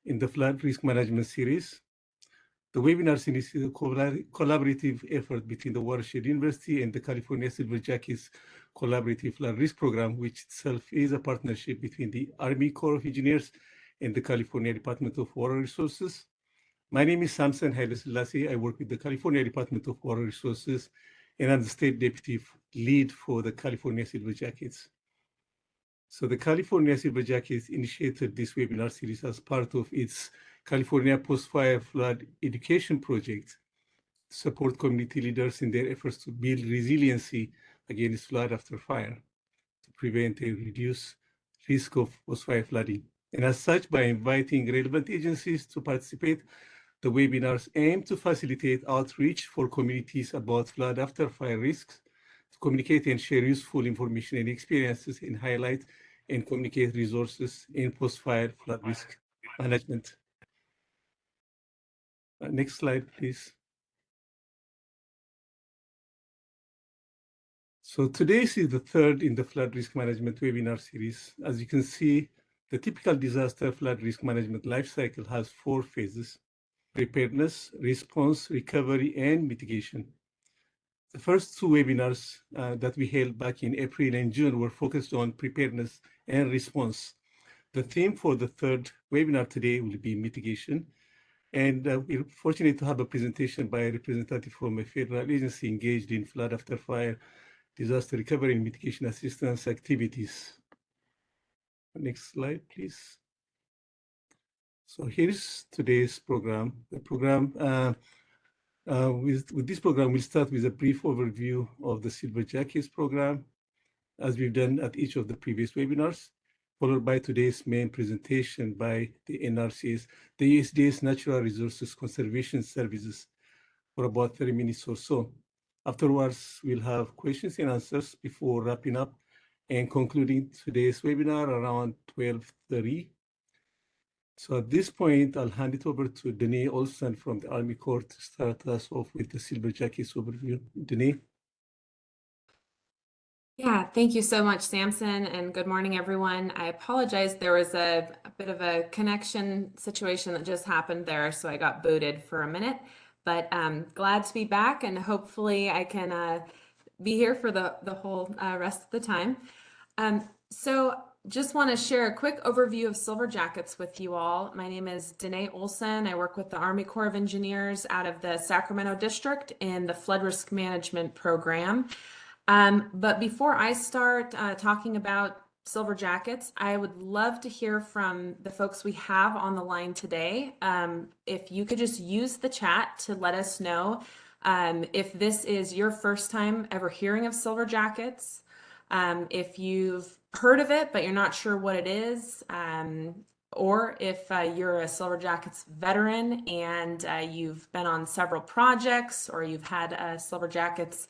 in the flood risk management series. The webinar series is a collaborative effort between the Watershed University and the California Silver Jackets Collaborative Flood Risk Program, which itself is a partnership between the Army Corps of Engineers and the California Department of Water Resources. My name is Samson Haile Selassie. I work with the California Department of Water Resources, and I'm the state deputy lead for the California Silver Jackets. So the California Silver Jackets initiated this webinar series as part of its California Post-Fire Flood Education Project to support community leaders in their efforts to build resiliency against flood after fire, to prevent and reduce risk of post-fire flooding. And as such, by inviting relevant agencies to participate, the webinars aim to facilitate outreach for communities about flood after fire risks, to communicate and share useful information and experiences, and highlight and communicate resources in post-fire flood risk management. Next slide, please. So today's is the third in the flood risk management webinar series. As you can see, the typical disaster flood risk management life cycle has 4 phases: preparedness, response, recovery, and mitigation. The first 2 webinars that we held back in April and June were focused on preparedness and response. The theme for the third webinar today will be mitigation. And we're fortunate to have a presentation by a representative from a federal agency engaged in flood after fire, disaster recovery and mitigation assistance activities. Next slide, please. So here's today's program. The program, with this program, we'll start with a brief overview of the Silver Jackets program, as we've done at each of the previous webinars, followed by today's main presentation by the NRCS, the USDA's Natural Resources Conservation Services, for about 30 minutes or so. Afterwards, we'll have questions and answers before wrapping up and concluding today's webinar around 12:30. So at this point, I'll hand it over to Danae Olson from the Army Corps to start us off with the Silver Jackets overview. Danae? Yeah, thank you so much, Samson, and good morning, everyone. I apologize. There was a bit of a connection situation that just happened there, so I got booted for a minute, but glad to be back, and hopefully I can be here for the whole rest of the time. So just want to share a quick overview of Silver Jackets with you all. My name is Danae Olson. I work with the Army Corps of Engineers out of the Sacramento District in the Flood Risk Management Program. But before I start talking about Silver Jackets, I would love to hear from the folks we have on the line today. If you could just use the chat to let us know if this is your first time ever hearing of Silver Jackets, if you've heard of it, but you're not sure what it is, or if you're a Silver Jackets veteran and you've been on several projects, or you've had Silver Jackets,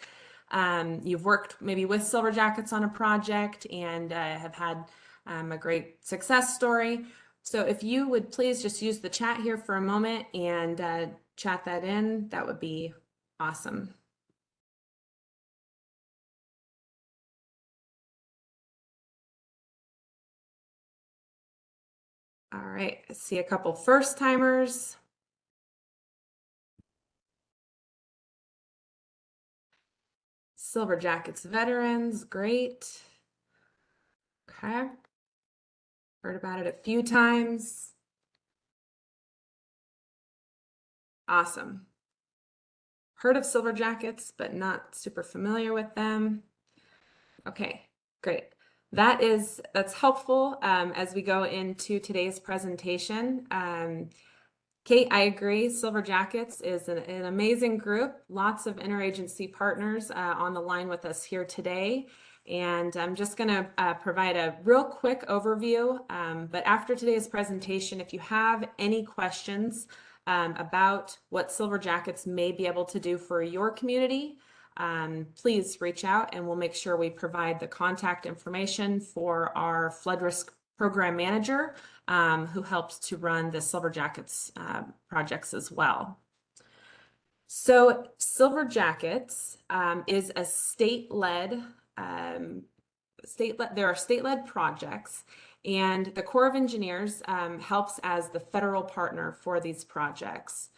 you've worked maybe with Silver Jackets on a project and have had a great success story. So if you would please just use the chat here for a moment and chat that in, that would be awesome. All right, I see a couple first timers. Silver Jackets veterans, great. Okay, heard about it a few times. Awesome. Heard of Silver Jackets, but not super familiar with them. Okay, great. That's helpful as we go into today's presentation. Kate, I agree. Silver Jackets is an amazing group. Lots of interagency partners on the line with us here today. And I'm just going to provide a real quick overview. But after today's presentation, if you have any questions about what Silver Jackets may be able to do for your community, please reach out and we'll make sure we provide the contact information for our flood risk program manager who helps to run the Silver Jackets projects as well. So Silver Jackets is a state-led, there are state-led projects, And the Corps of Engineers helps as the federal partner for these projects.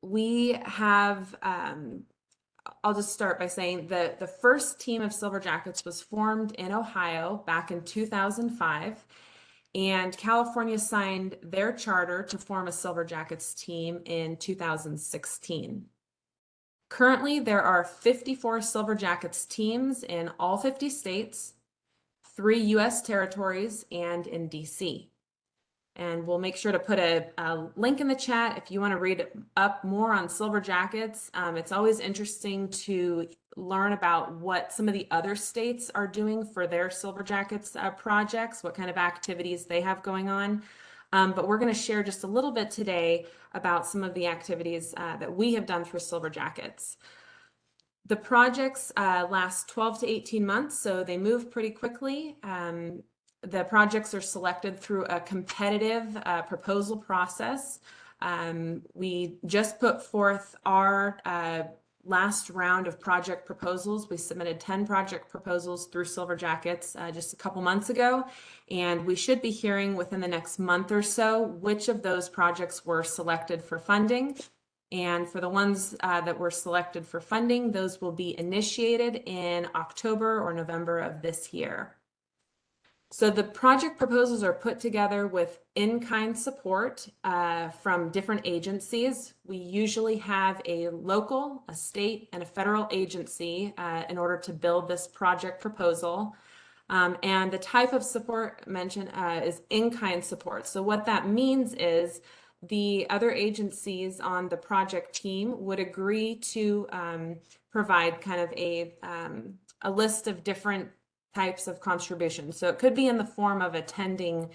We have, I'll just start by saying that the first team of Silver Jackets was formed in Ohio back in 2005, and California signed their charter to form a Silver Jackets team in 2016. Currently, there are 54 Silver Jackets teams in all 50 states, 3 U.S. territories, and in D.C. And we'll make sure to put a link in the chat if you want to read up more on Silver Jackets. It's always interesting to learn about what some of the other states are doing for their Silver Jackets projects, what kind of activities they have going on. But we're going to share just a little bit today about some of the activities that we have done for Silver Jackets. The projects last 12 to 18 months, so they move pretty quickly. The projects are selected through a competitive proposal process. We just put forth our last round of project proposals. We submitted 10 project proposals through Silver Jackets just a couple months ago, and we should be hearing within the next month or so which of those projects were selected for funding. And for the ones that were selected for funding, those will be initiated in October or November of this year. So the project proposals are put together with in-kind support from different agencies. We usually have a local, a state, and a federal agency in order to build this project proposal. And the type of support mentioned is in-kind support. So what that means is the other agencies on the project team would agree to provide kind of a list of different types of contributions. So it could be in the form of attending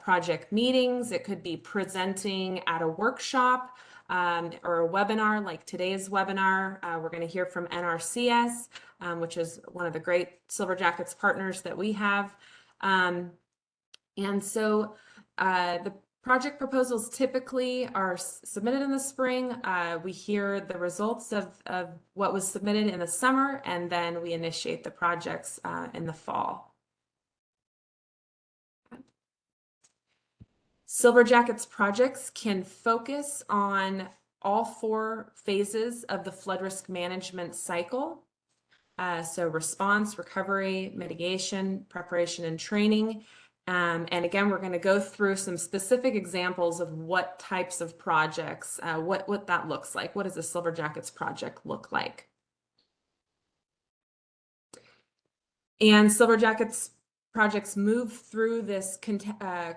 project meetings. It could be presenting at a workshop or a webinar like today's webinar. We're going to hear from NRCS, which is one of the great Silver Jackets partners that we have. And so the project proposals typically are submitted in the spring. We hear the results of what was submitted in the summer, and then we initiate the projects in the fall. Silver Jackets projects can focus on all 4 phases of the flood risk management cycle. So response, recovery, mitigation, preparation, and training. And again, we're going to go through some specific examples of what types of projects, what that looks like. What does a Silver Jackets project look like? And Silver Jackets projects move through this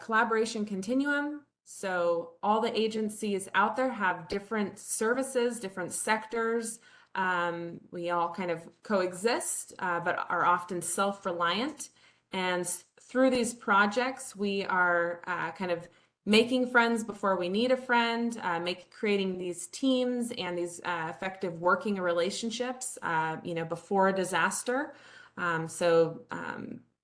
collaboration continuum. So all the agencies out there have different services, different sectors. We all kind of coexist, but are often self-reliant. And through these projects, we are kind of making friends before we need a friend, creating these teams and these effective working relationships, before a disaster.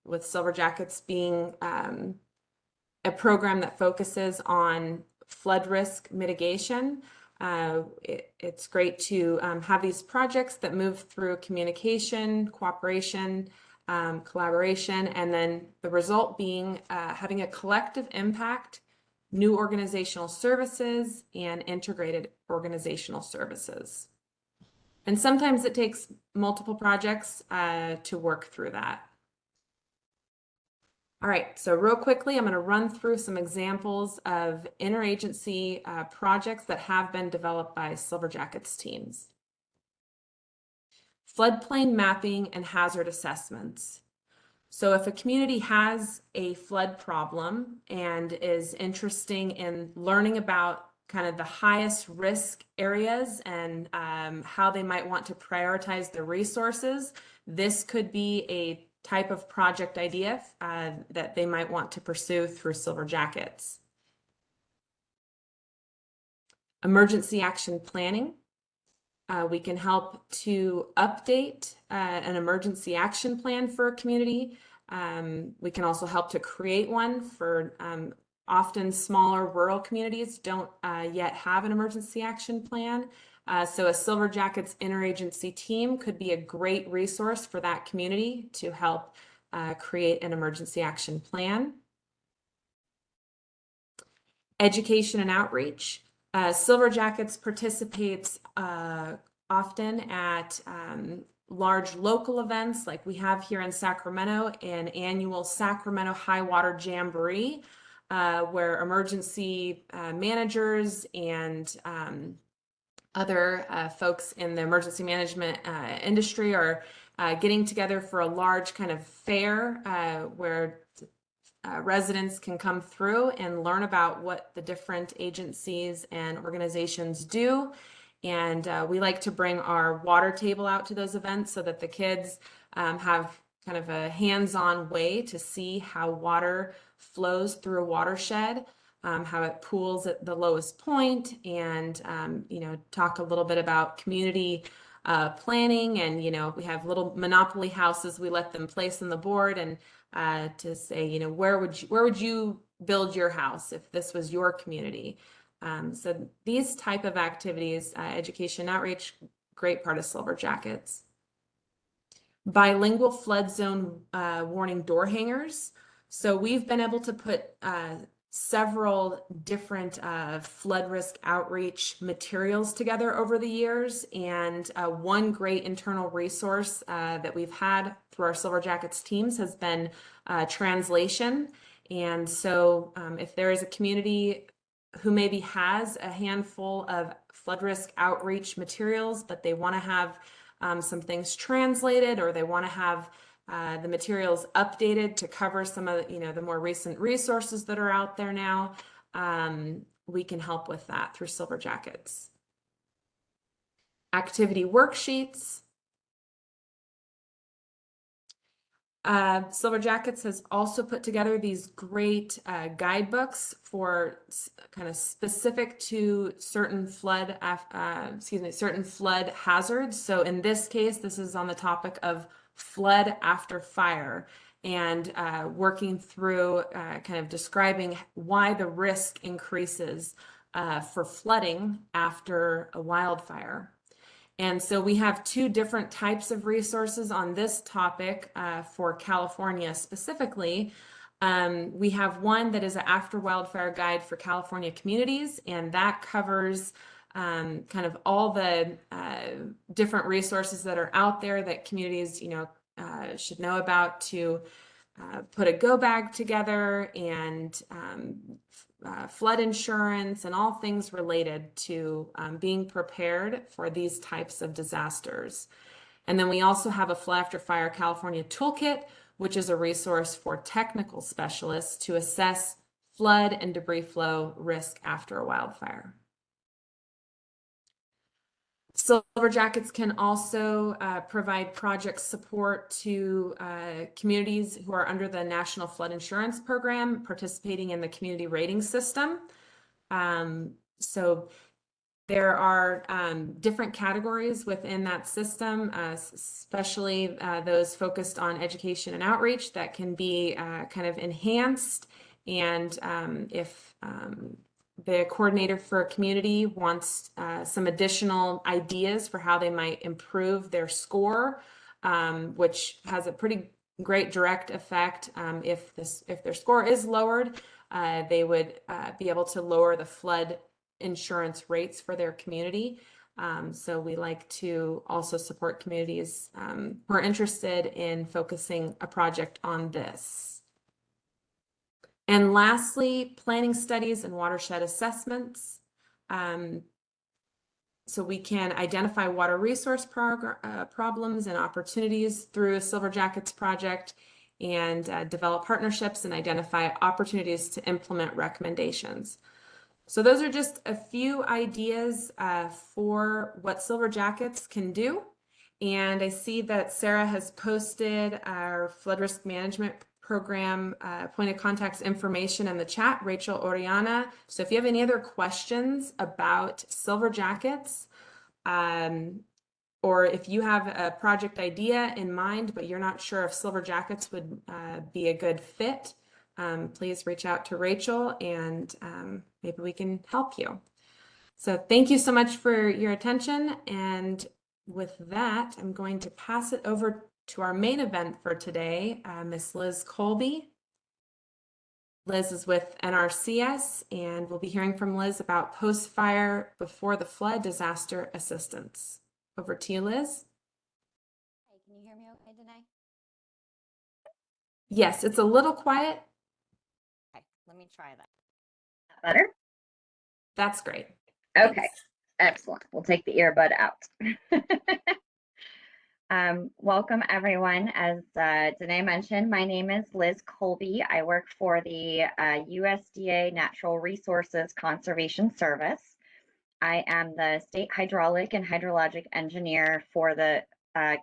With Silver Jackets being a program that focuses on flood risk mitigation, it's great to have these projects that move through communication, cooperation, collaboration, and then the result being having a collective impact, new organizational services, and integrated organizational services. And sometimes it takes multiple projects to work through that. All right, so real quickly, I'm going to run through some examples of interagency projects that have been developed by Silver Jackets teams. Floodplain mapping and hazard assessments. So if a community has a flood problem and is interested in learning about kind of the highest risk areas and how they might want to prioritize their resources, this could be a type of project idea that they might want to pursue through Silver Jackets. Emergency action planning. We can help to update an emergency action plan for a community. We can also help to create one for often smaller rural communities don't yet have an emergency action plan. So a Silver Jackets interagency team could be a great resource for that community to help create an emergency action plan. Education and outreach. Silver Jackets participates often at large local events like we have here in Sacramento, an annual Sacramento High Water Jamboree, where emergency managers and other folks in the emergency management industry are getting together for a large kind of fair where residents can come through and learn about what the different agencies and organizations do. And we like to bring our water table out to those events so that the kids have kind of a hands-on way to see how water flows through a watershed, how it pools at the lowest point, and talk a little bit about community planning. And we have little Monopoly houses we let them place on the board, and to say, where would you build your house if this was your community? So these type of activities, education outreach, great part of Silver Jackets. Bilingual flood zone warning door hangers. So we've been able to put several different flood risk outreach materials together over the years. And one great internal resource that we've had through our Silver Jackets teams has been translation. And so if there is a community who maybe has a handful of flood risk outreach materials, but they want to have some things translated, or they want to have the materials updated to cover some of the more recent resources that are out there now, we can help with that through Silver Jackets. Activity worksheets. Silver Jackets has also put together these great guidebooks for kind of specific to certain flood, certain flood hazards. So in this case, this is on the topic of flood after fire, and working through kind of describing why the risk increases for flooding after a wildfire. And so we have two different types of resources on this topic for California specifically. We have one that is an after wildfire guide for California communities, and that covers kind of all the different resources that are out there that communities should know about to put a go bag together, and flood insurance, and all things related to being prepared for these types of disasters. And then we also have a Flood After Fire California Toolkit, which is a resource for technical specialists to assess flood and debris flow risk after a wildfire. Silver Jackets can also provide project support to communities who are under the National Flood Insurance Program, participating in the community rating system. So there are different categories within that system, especially those focused on education and outreach that can be kind of enhanced. And if the coordinator for a community wants some additional ideas for how they might improve their score, which has a pretty great direct effect. If their score is lowered, they would be able to lower the flood insurance rates for their community. So we like to also support communities who are interested in focusing a project on this. And lastly, planning studies and watershed assessments. So we can identify water resource problems and opportunities through a Silver Jackets project, and develop partnerships and identify opportunities to implement recommendations. So those are just a few ideas for what Silver Jackets can do. And I see that Sarah has posted our flood risk management program point of contacts information in the chat, Rachel Oriana. So if you have any other questions about Silver Jackets, or if you have a project idea in mind, but you're not sure if Silver Jackets would be a good fit, please reach out to Rachel, and maybe we can help you. So thank you so much for your attention. And with that, I'm going to pass it over to our main event for today, Ms. Liz Colby. Liz is with NRCS, and we'll be hearing from Liz about post-fire before the flood disaster assistance. Over to you, Liz. Hey, can you hear me okay today? Yes, it's a little quiet. Okay, let me try that. Better? That's great. Okay, Thanks. excellent. We'll take the earbud out. Welcome everyone. As Danae mentioned, my name is Liz Colby. I work for the USDA Natural Resources Conservation Service. I am the state hydraulic and hydrologic engineer for the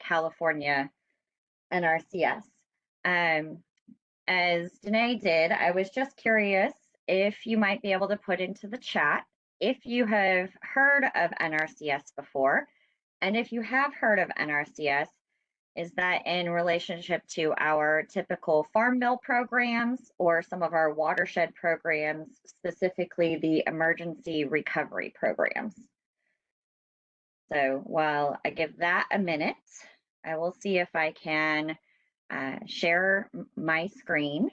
California NRCS. As Danae did, I was just curious if you might be able to put into the chat if you have heard of NRCS before, and if you have heard of NRCS, is that in relationship to our typical farm bill programs or some of our watershed programs, specifically the emergency recovery programs? So while I give that a minute, I will see if I can share my screen.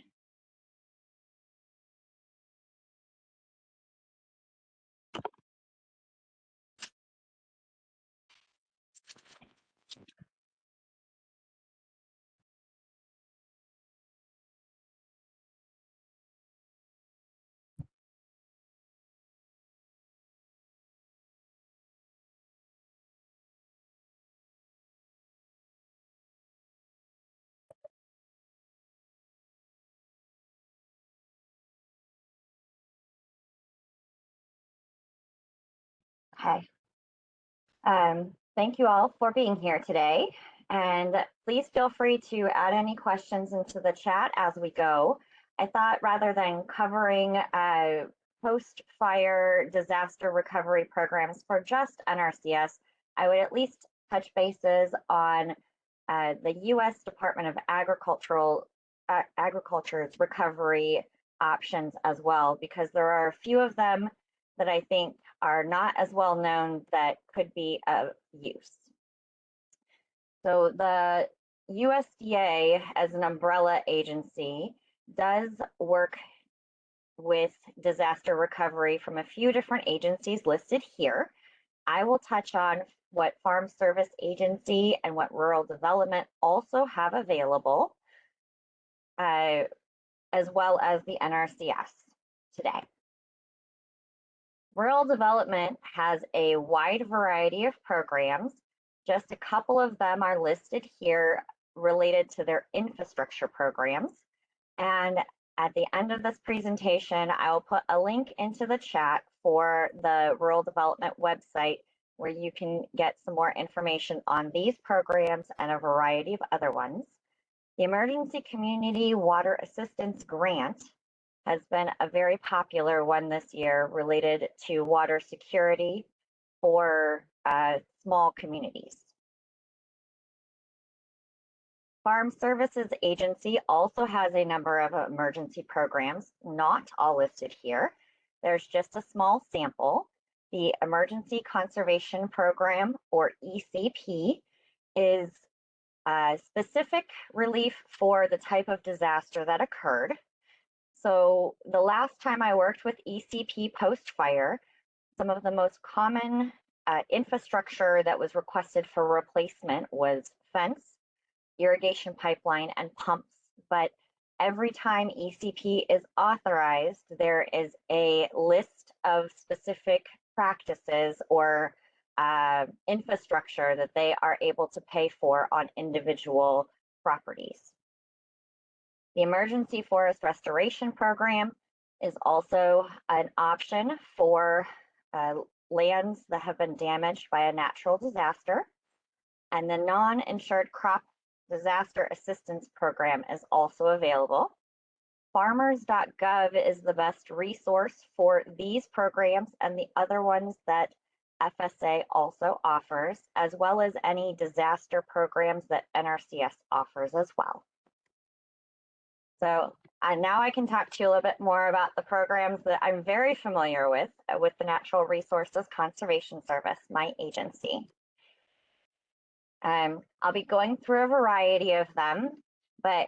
Okay. Thank you all for being here today. And please feel free to add any questions into the chat as we go. I thought rather than covering post-fire disaster recovery programs for just NRCS, I would at least touch bases on the U.S. Department of Agriculture's recovery options as well, because there are a few of them that I think are not as well known that could be of use. So the USDA as an umbrella agency does work with disaster recovery from a few different agencies listed here. I will touch on what Farm Service Agency and what Rural Development also have available, as well as the NRCS today. Rural Development has a wide variety of programs. Just a couple of them are listed here related to their infrastructure programs. And at the end of this presentation, I will put a link into the chat for the Rural Development website where you can get some more information on these programs and a variety of other ones. The Emergency Community Water Assistance Grant has been a very popular one this year related to water security for small communities. Farm Services Agency also has a number of emergency programs, not all listed here. There's just a small sample. The Emergency Conservation Program, or ECP, is specific relief for the type of disaster that occurred. So the last time I worked with ECP post-fire, some of the most common infrastructure that was requested for replacement was fence, irrigation pipeline, and pumps. But every time ECP is authorized, there is a list of specific practices or infrastructure that they are able to pay for on individual properties. The Emergency Forest Restoration Program is also an option for lands that have been damaged by a natural disaster. And the Non-Insured Crop Disaster Assistance Program is also available. Farmers.gov is the best resource for these programs and the other ones that FSA also offers, as well as any disaster programs that NRCS offers as well. So now I can talk to you a little bit more about the programs that I'm very familiar with the Natural Resources Conservation Service, my agency. I'll be going through a variety of them, but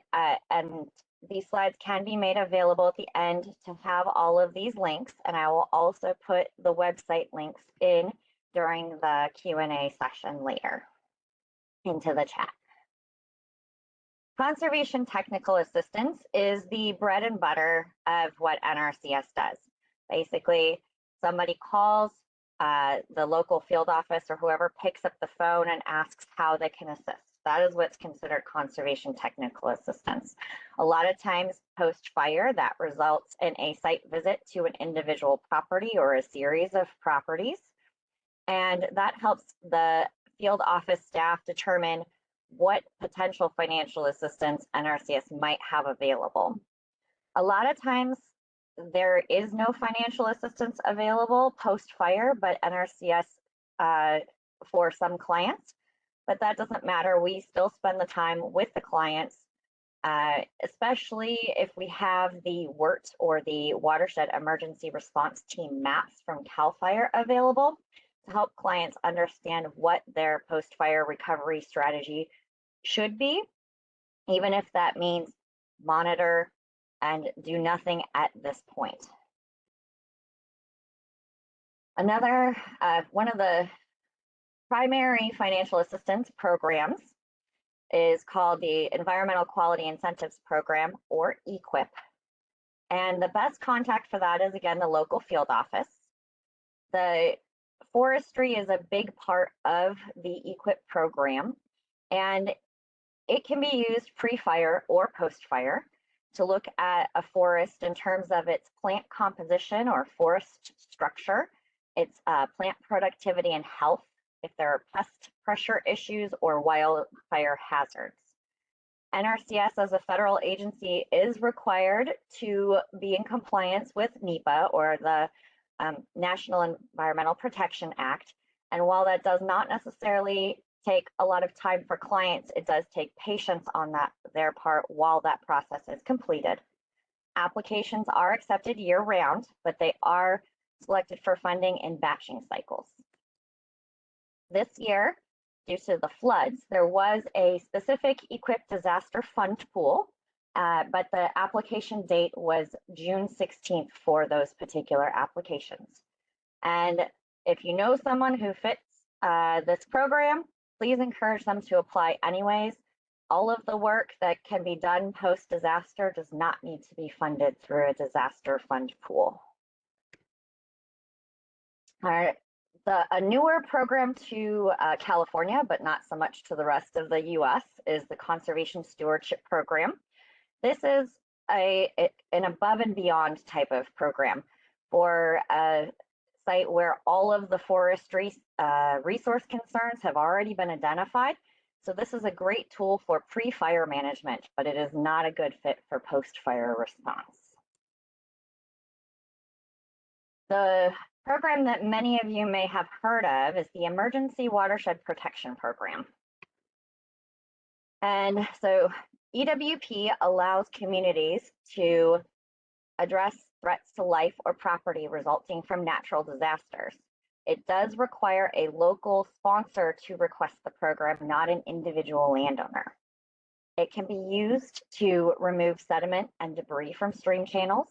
and these slides can be made available at the end to have all of these links, and I will also put the website links in during the Q&A session later into the chat. Conservation technical assistance is the bread and butter of what NRCS does. Basically, somebody calls the local field office or whoever picks up the phone and asks how they can assist. That is what's considered conservation technical assistance. A lot of times post-fire, that results in a site visit to an individual property or a series of properties. And that helps the field office staff determine what potential financial assistance NRCS might have available. A lot of times there is no financial assistance available post-fire, but NRCS for some clients, but that doesn't matter. We still spend the time with the clients, especially if we have the WERT or the Watershed Emergency Response Team maps from CAL FIRE available to help clients understand what their post-fire recovery strategy should be, even if that means monitor and do nothing at this point. Another, one of the primary financial assistance programs is called the Environmental Quality Incentives Program, or EQIP. And the best contact for that is, again, the local field office. The forestry is a big part of the EQIP program, and it can be used pre-fire or post-fire to look at a forest in terms of its plant composition or forest structure, its plant productivity and health, if there are pest pressure issues or wildfire hazards. NRCS as a federal agency is required to be in compliance with NEPA, or the National Environmental Protection Act. And while that does not necessarily take a lot of time for clients, it does take patience on their part while that process is completed. Applications are accepted year-round, but they are selected for funding in batching cycles. This year, due to the floods, there was a specific EQIP disaster fund pool, but the application date was June 16th for those particular applications. And if you know someone who fits this program, please encourage them to apply anyways. All of the work that can be done post-disaster does not need to be funded through a disaster fund pool. All right. A newer program to California, but not so much to the rest of the US, is the Conservation Stewardship Program. This is an above and beyond type of program for a site where all of the forestry resource concerns have already been identified. So this is a great tool for pre-fire management, but it is not a good fit for post-fire response. The program that many of you may have heard of is the Emergency Watershed Protection Program. And so EWP allows communities to address threats to life or property resulting from natural disasters. It does require a local sponsor to request the program, not an individual landowner. It can be used to remove sediment and debris from stream channels,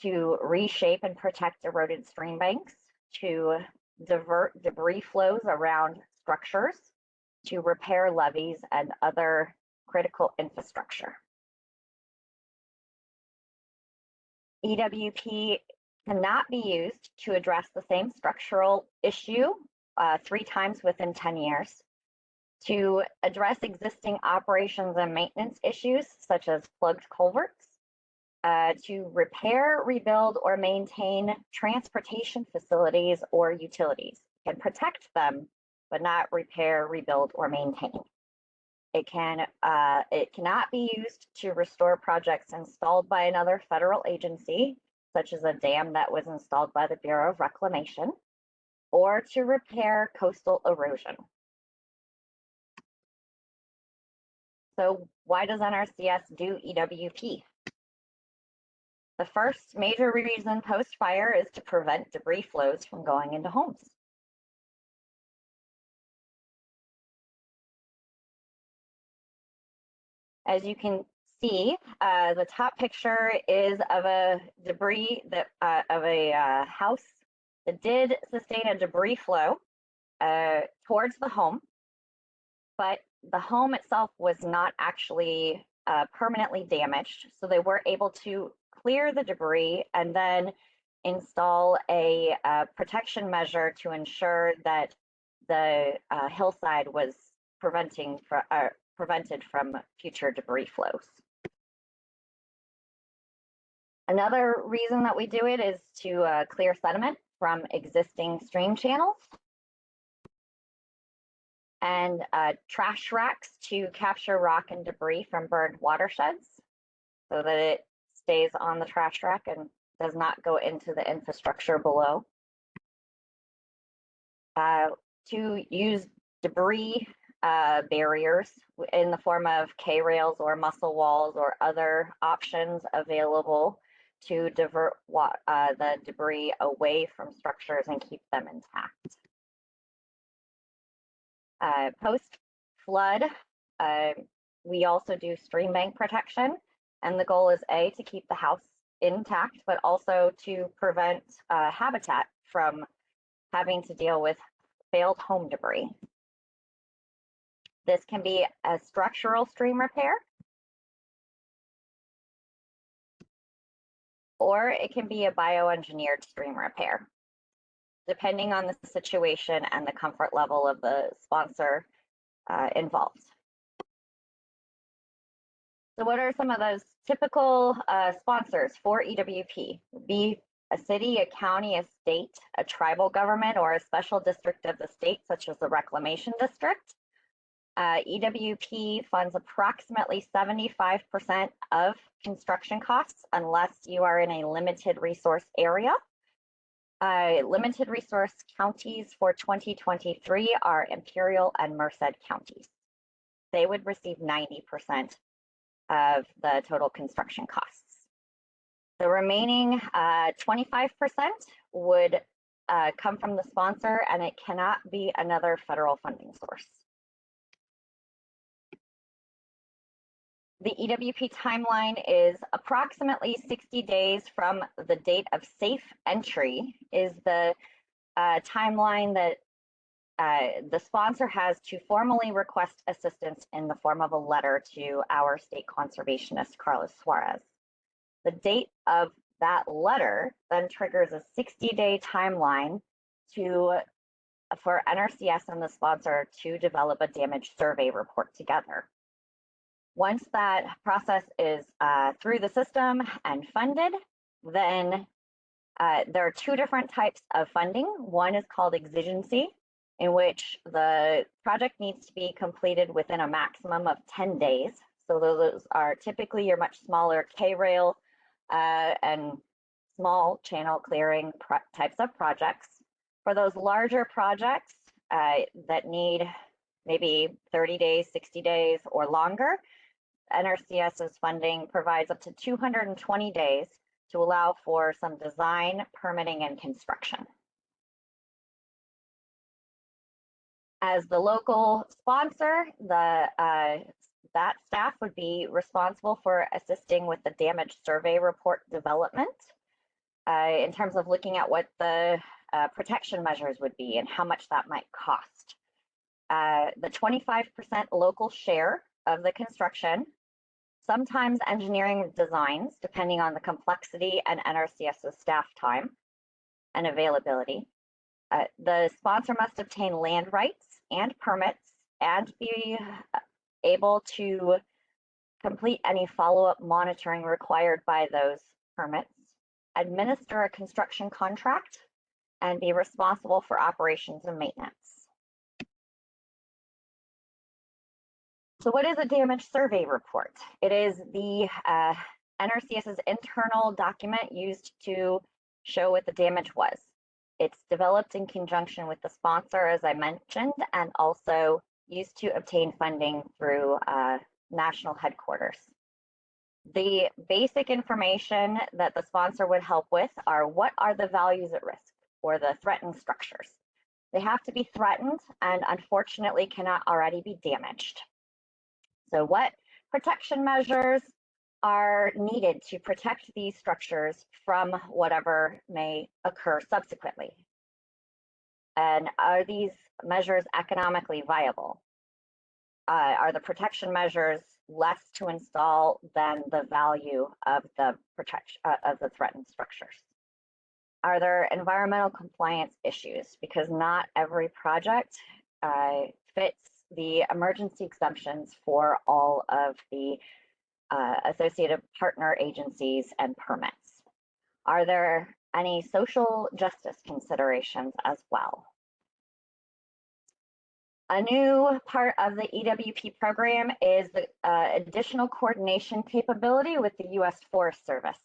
to reshape and protect eroded stream banks, to divert debris flows around structures, to repair levees and other critical infrastructure. EWP cannot be used to address the same structural issue 3 times within 10 years, to address existing operations and maintenance issues such as plugged culverts, to repair, rebuild, or maintain transportation facilities or utilities. It can protect them, but not repair, rebuild, or maintain. It cannot be used to restore projects installed by another federal agency, such as a dam that was installed by the Bureau of Reclamation, or to repair coastal erosion. So why does NRCS do EWP? The first major reason post-fire is to prevent debris flows from going into homes. As you can see, the top picture is of a debris that of a house that did sustain a debris flow towards the home, but the home itself was not actually permanently damaged. So they were able to clear the debris and then install a protection measure to ensure that the hillside was prevented from future debris flows. Another reason that we do it is to clear sediment from existing stream channels, and trash racks to capture rock and debris from burned watersheds so that it stays on the trash rack and does not go into the infrastructure below. To use debris barriers in the form of K-rails or muscle walls or other options available to divert the debris away from structures and keep them intact. Post-flood, we also do stream bank protection, and the goal is A, to keep the house intact, but also to prevent habitat from having to deal with failed home debris. This can be a structural stream repair, or it can be a bioengineered stream repair, depending on the situation and the comfort level of the sponsor involved. So what are some of those typical sponsors for EWP? Be a city, a county, a state, a tribal government, or a special district of the state, such as the Reclamation District. EWP funds approximately 75% of construction costs unless you are in a limited resource area. Limited resource counties for 2023 are Imperial and Merced counties. They would receive 90% of the total construction costs. The remaining 25% would come from the sponsor, and it cannot be another federal funding source. The EWP timeline is approximately 60 days from the date of safe entry is the timeline that the sponsor has to formally request assistance in the form of a letter to our state conservationist, Carlos Suarez. The date of that letter then triggers a 60-day timeline for NRCS and the sponsor to develop a damage survey report together. Once that process is through the system and funded, then there are two different types of funding. One is called exigency, in which the project needs to be completed within a maximum of 10 days. So those are typically your much smaller K-rail and small channel clearing types of projects. For those larger projects that need maybe 30 days, 60 days, or longer, NRCS's funding provides up to 220 days to allow for some design, permitting, and construction. As the local sponsor, that staff would be responsible for assisting with the damage survey report development in terms of looking at what the protection measures would be and how much that might cost. The 25% local share of the construction, sometimes engineering designs, depending on the complexity and NRCS's staff time and availability. The sponsor must obtain land rights and permits and be able to complete any follow-up monitoring required by those permits, administer a construction contract, and be responsible for operations and maintenance. So what is a damage survey report? It is the NRCS's internal document used to show what the damage was. It's developed in conjunction with the sponsor, as I mentioned, and also used to obtain funding through national headquarters. The basic information that the sponsor would help with are what are the values at risk or the threatened structures. They have to be threatened and unfortunately cannot already be damaged. So what protection measures are needed to protect these structures from whatever may occur subsequently? And are these measures economically viable? Are the protection measures less to install than the value of the protection of the threatened structures? Are there environmental compliance issues? Because not every project fits the emergency exemptions for all of the associated partner agencies and permits. Are there any social justice considerations as well? A new part of the EWP program is the additional coordination capability with the U.S. Forest Service.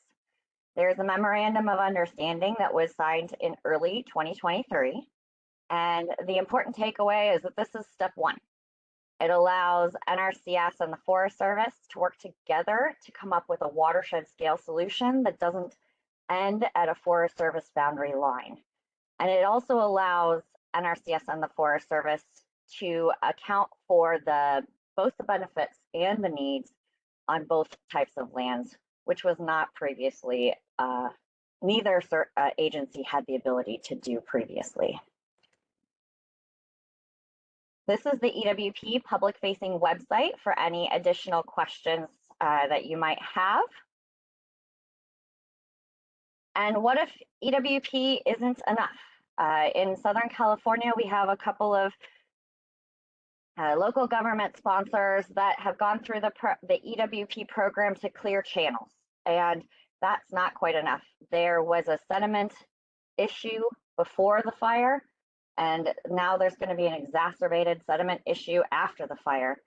There's a memorandum of understanding that was signed in early 2023. And the important takeaway is that this is step one. It allows NRCS and the Forest Service to work together to come up with a watershed scale solution that doesn't end at a Forest Service boundary line. And it also allows NRCS and the Forest Service to account for both the benefits and the needs on both types of lands, which was not previously, neither agency had the ability to do previously. This is the EWP public-facing website for any additional questions that you might have. And what if EWP isn't enough? In Southern California, we have a couple of local government sponsors that have gone through the EWP program to clear channels, and that's not quite enough. There was a sediment issue before the fire, and now there's going to be an exacerbated sediment issue after the fire.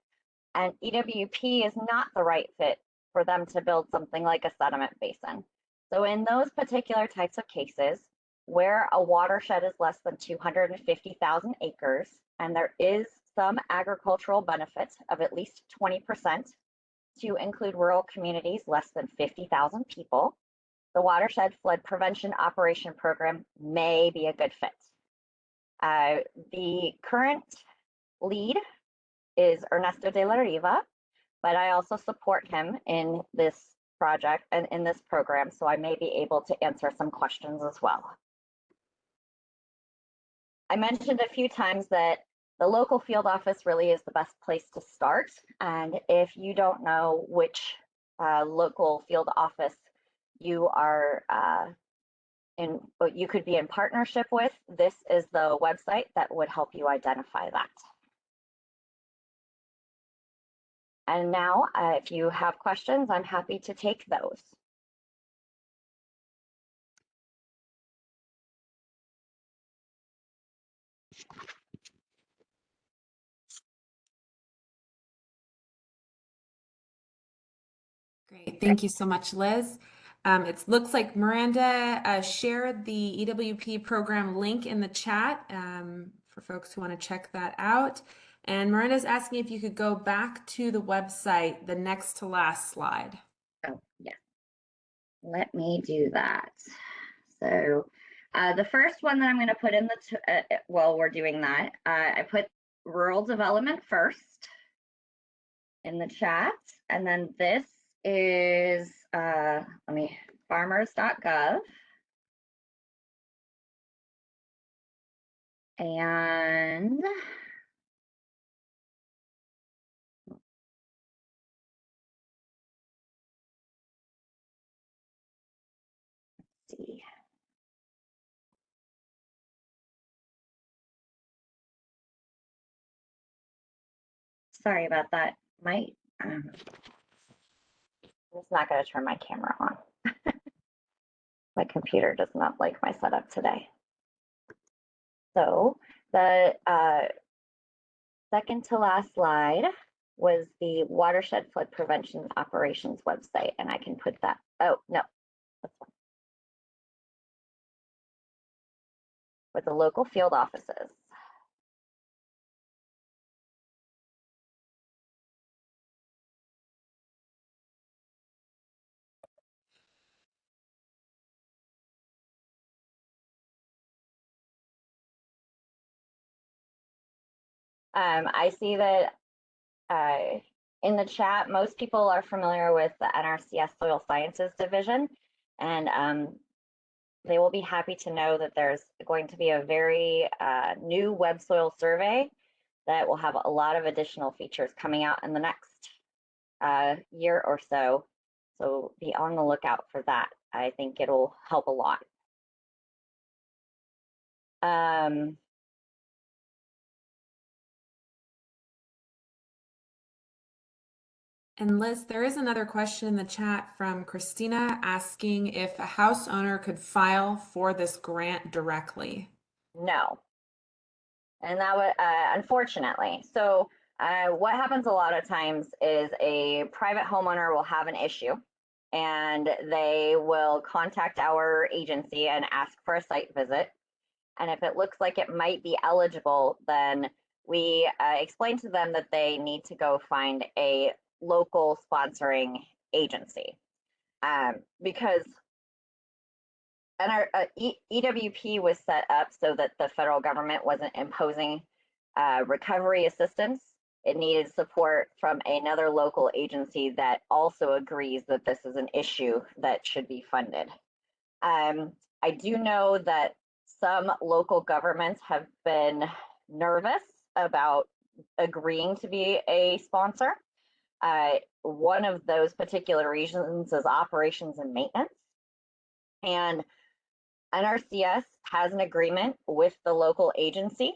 And EWP is not the right fit for them to build something like a sediment basin. So in those particular types of cases, where a watershed is less than 250,000 acres, and there is some agricultural benefits of at least 20% to include rural communities less than 50,000 people, the Watershed Flood Prevention Operation Program may be a good fit. The current lead is Ernesto de la Riva, but I also support him in this project and in this program, so I may be able to answer some questions as well. I mentioned a few times that the local field office really is the best place to start, and if you don't know which local field office you are you could be in partnership with, this is the website that would help you identify that. And now, if you have questions, I'm happy to take those. Great, thank you so much, Liz. It looks like Miranda shared the EWP program link in the chat for folks who want to check that out. And Miranda's asking if you could go back to the website, the next to last slide. Oh, yeah. Let me do that. So the first one that I'm going to put in while we're doing that, I put rural development first in the chat. And then this is, farmers.gov. And let's see. Sorry about that. I'm just not going to turn my camera on. My computer does not like my setup today. So the second to last slide was the Watershed Flood Prevention Operations website, and I can put that, oh, no, that's one. With the local field offices. I see that in the chat, most people are familiar with the NRCS Soil Sciences Division, and they will be happy to know that there's going to be a very new web soil survey that will have a lot of additional features coming out in the next year or so. So be on the lookout for that. I think it'll help a lot. And Liz, there is another question in the chat from Christina asking if a house owner could file for this grant directly. No. And that would, unfortunately. So what happens a lot of times is a private homeowner will have an issue and they will contact our agency and ask for a site visit. And if it looks like it might be eligible, then we explain to them that they need to go find a local sponsoring agency. Because and our EWP was set up so that the federal government wasn't imposing recovery assistance. It needed support from another local agency that also agrees that this is an issue that should be funded. I do know that some local governments have been nervous about agreeing to be a sponsor. One of those particular reasons is operations and maintenance. And NRCS has an agreement with the local agency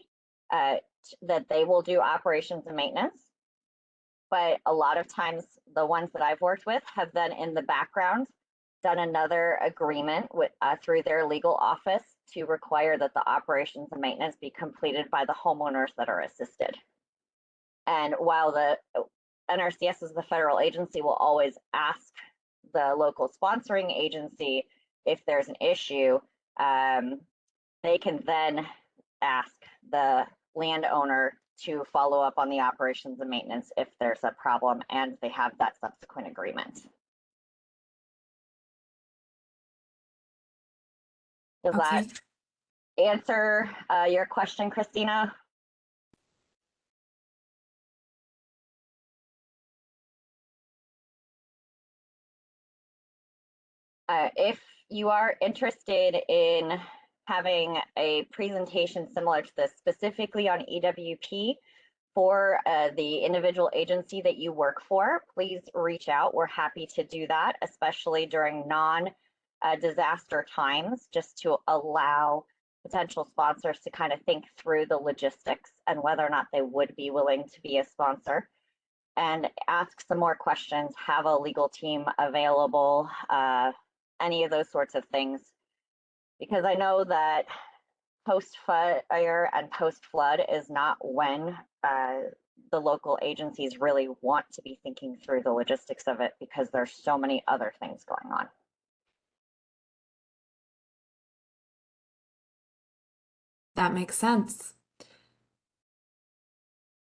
that they will do operations and maintenance. But a lot of times, the ones that I've worked with have then in the background done another agreement with through their legal office to require that the operations and maintenance be completed by the homeowners that are assisted. And while the NRCS is the federal agency, will always ask the local sponsoring agency if there's an issue, they can then ask the landowner to follow up on the operations and maintenance if there's a problem and they have that subsequent agreement. Does that answer your question, Christina? If you are interested in having a presentation similar to this, specifically on EWP for the individual agency that you work for, please reach out. We're happy to do that, especially during non-disaster times, just to allow potential sponsors to kind of think through the logistics and whether or not they would be willing to be a sponsor, and ask some more questions, have a legal team available, any of those sorts of things. Because I know that post-fire and post-flood is not when the local agencies really want to be thinking through the logistics of it, because there's so many other things going on. That makes sense.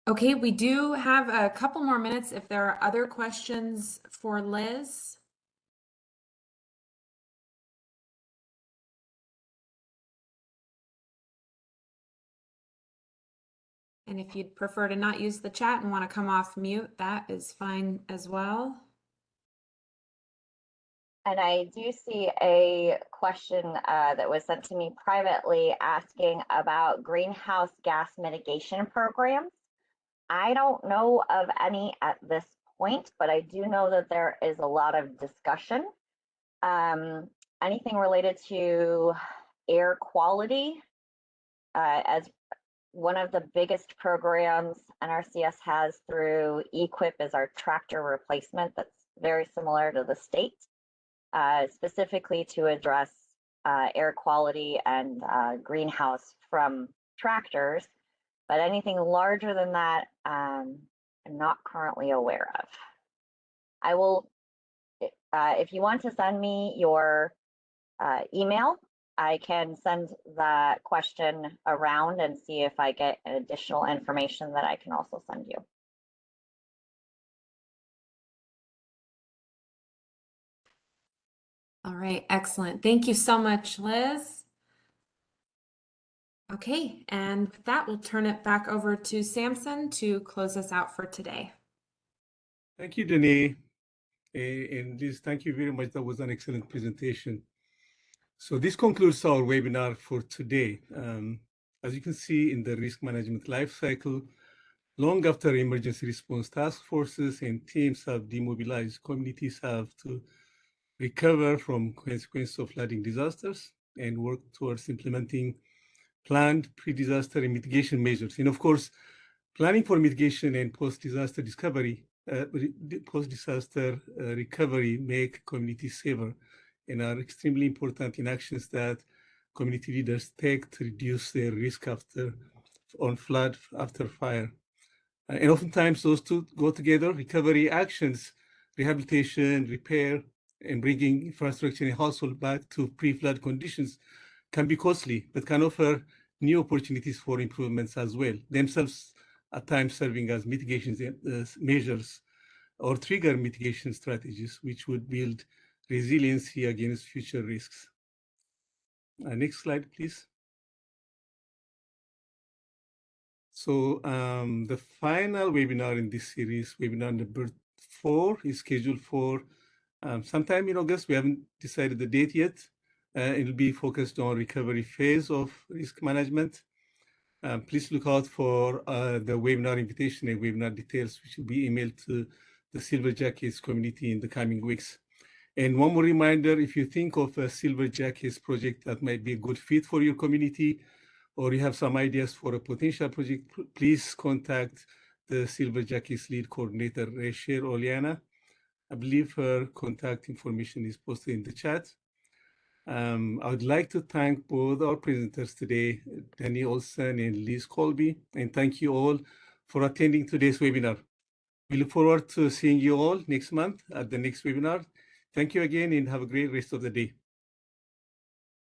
Okay, we do have a couple more minutes if there are other questions for Liz. And if you'd prefer to not use the chat and want to come off mute, that is fine as well. And I do see a question that was sent to me privately asking about greenhouse gas mitigation programs. I don't know of any at this point, but I do know that there is a lot of discussion. Anything related to air quality, as one of the biggest programs NRCS has through EQIP is our tractor replacement that's very similar to the state, specifically to address air quality and greenhouse from tractors. But anything larger than that, I'm not currently aware of. I will, if you want to send me your email, I can send that question around and see if I get additional information that I can also send you. All right, excellent. Thank you so much, Liz. Okay, and with that, we'll turn it back over to Samson to close us out for today. Thank you, Danae. And Liz, thank you very much. That was an excellent presentation. So this concludes our webinar for today. As you can see in the risk management life cycle, long after emergency response task forces and teams have demobilized, communities have to recover from consequences of flooding disasters and work towards implementing planned pre-disaster and mitigation measures. And of course, planning for mitigation and post-disaster recovery make communities safer and are extremely important in actions that community leaders take to reduce their risk on flood after fire. And oftentimes those two go together: recovery actions, rehabilitation, repair, and bringing infrastructure and household back to pre-flood conditions can be costly, but can offer new opportunities for improvements as well, themselves at times serving as mitigation measures or trigger mitigation strategies, which would build resiliency against future risks. Next slide, please. So the final webinar in this series, webinar number 4, is scheduled for sometime in August. We haven't decided the date yet. It'll be focused on recovery phase of risk management. Please look out for the webinar invitation and webinar details, which will be emailed to the Silver Jackets community in the coming weeks. And one more reminder, if you think of a Silver Jackets project that might be a good fit for your community, or you have some ideas for a potential project, please contact the Silver Jackets lead coordinator, Rachel Oliana. I believe her contact information is posted in the chat. I would like to thank both our presenters today, Danny Olson and Liz Colby, and thank you all for attending today's webinar. We look forward to seeing you all next month at the next webinar. Thank you again and have a great rest of the day.